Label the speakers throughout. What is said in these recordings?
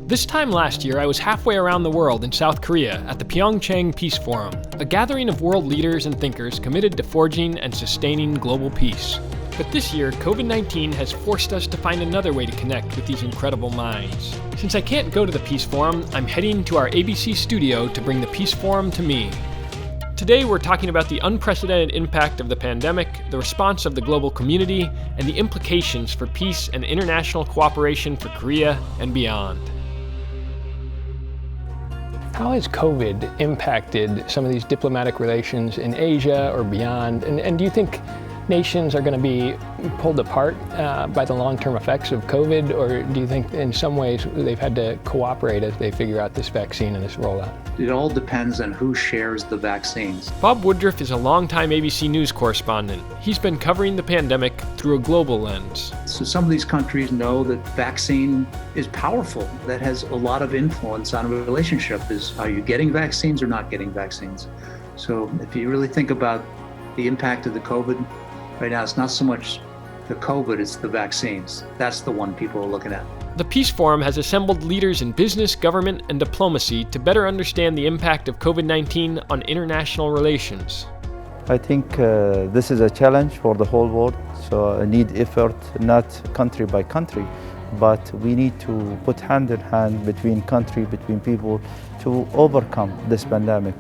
Speaker 1: This time last year, I was halfway around the world in South Korea at the PyeongChang Peace Forum, a gathering of world leaders and thinkers committed to forging and sustaining global peace. But this year, COVID-19 has forced us to find another way to connect with these incredible minds. Since I can't go to the Peace Forum, I'm heading to our ABC studio to bring the Peace Forum to me. Today, we're talking about the unprecedented impact of the pandemic, the response of the global community, and the implications for peace and international cooperation for Korea and beyond. How has COVID impacted some of these diplomatic relations in Asia or beyond? And do you think nations are going to be pulled apart by the long-term effects of COVID, or do you think in some ways they've had to cooperate as they figure out this vaccine and this rollout?
Speaker 2: It all depends on who shares the vaccines.
Speaker 1: Bob Woodruff is a longtime ABC News correspondent. He's been covering the pandemic through a global lens.
Speaker 2: So some of these countries know that vaccine is powerful. That has a lot of influence on a relationship. Are you getting vaccines or not getting vaccines? So if you really think about the impact of the COVID, right now, it's not so much the COVID, it's the vaccines. That's the one people are looking at.
Speaker 1: The Peace Forum has assembled leaders in business, government, and diplomacy to better understand the impact of COVID-19 on international relations.
Speaker 3: I think this is a challenge for the whole world, so I need effort, not country by country, but we need to put hand in hand between country, between people to overcome this pandemic.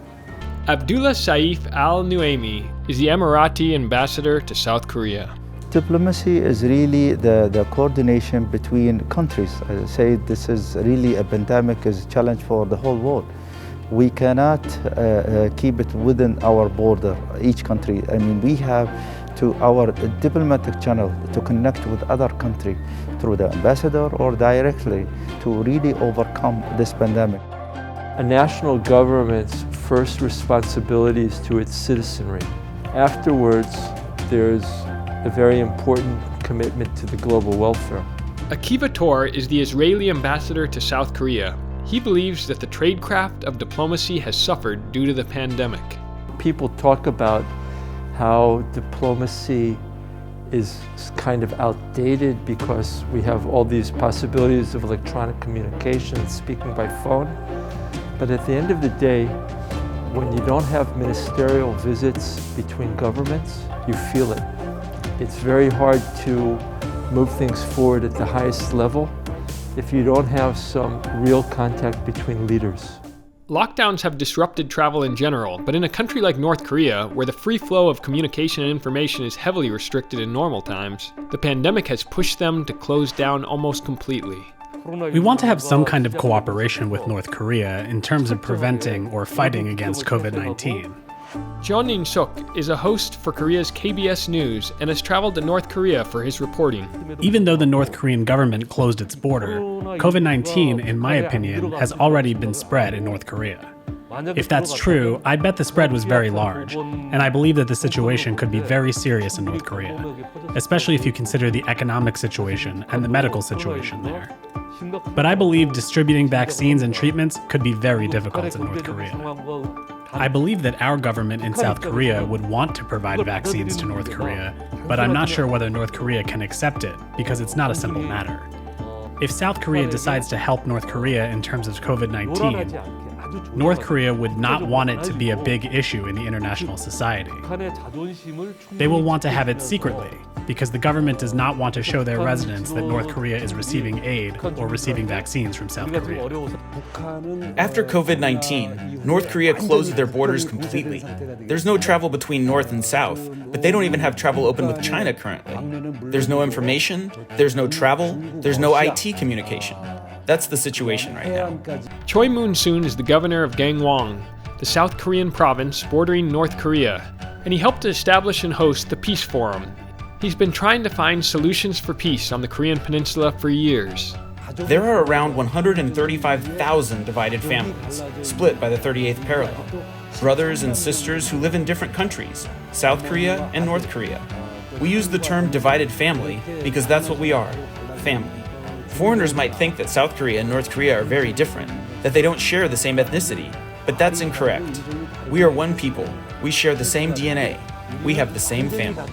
Speaker 1: Abdullah Saif Al-Nuaimi is the Emirati ambassador to South Korea.
Speaker 3: Diplomacy is really the coordination between countries. I say this is really a pandemic, is a challenge for the whole world. We cannot keep it within our border, each country. I mean, we have to our diplomatic channel to connect with other countries through the ambassador or directly to really overcome this pandemic.
Speaker 4: A national government's first responsibility is to its citizenry. Afterwards, there's a very important commitment to the global welfare.
Speaker 1: Akiva Tor is the Israeli ambassador to South Korea. He believes that the tradecraft of diplomacy has suffered due to the pandemic.
Speaker 4: People talk about how diplomacy is kind of outdated because we have all these possibilities of electronic communication, speaking by phone. But at the end of the day, when you don't have ministerial visits between governments, you feel it. It's very hard to move things forward at the highest level if you don't have some real contact between leaders.
Speaker 1: Lockdowns have disrupted travel in general, but in a country like North Korea, where the free flow of communication and information is heavily restricted in normal times, the pandemic has pushed them to close down almost completely.
Speaker 5: We want to have some kind of cooperation with North Korea in terms of preventing or fighting against COVID-19.
Speaker 1: Jeon In-suk is a host for Korea's KBS News and has traveled to North Korea for his reporting.
Speaker 5: Even though the North Korean government closed its border, COVID-19, in my opinion, has already been spread in North Korea. If that's true, I bet the spread was very large, and I believe that the situation could be very serious in North Korea, especially if you consider the economic situation and the medical situation there. But I believe distributing vaccines and treatments could be very difficult in North Korea. I believe that our government in South Korea would want to provide vaccines to North Korea, but I'm not sure whether North Korea can accept it, because it's not a simple matter. If South Korea decides to help North Korea in terms of COVID-19, North Korea would not want it to be a big issue in the international society. They will want to have it secretly, because the government does not want to show their residents that North Korea is receiving aid or receiving vaccines from South Korea.
Speaker 6: After COVID-19, North Korea closed their borders completely. There's no travel between North and South, but they don't even have travel open with China currently. There's no information, there's no travel, there's no IT communication. That's the situation right now.
Speaker 1: Choi Moon-soon is the governor of Gangwon, the South Korean province bordering North Korea, and he helped to establish and host the Peace Forum. He's been trying to find solutions for peace on the Korean peninsula for years.
Speaker 6: There are around 135,000 divided families, split by the 38th parallel. Brothers and sisters who live in different countries, South Korea and North Korea. We use the term divided family because that's what we are, family. Foreigners might think that South Korea and North Korea are very different, that they don't share the same ethnicity, but that's incorrect. We are one people. We share the same DNA. We have the same family.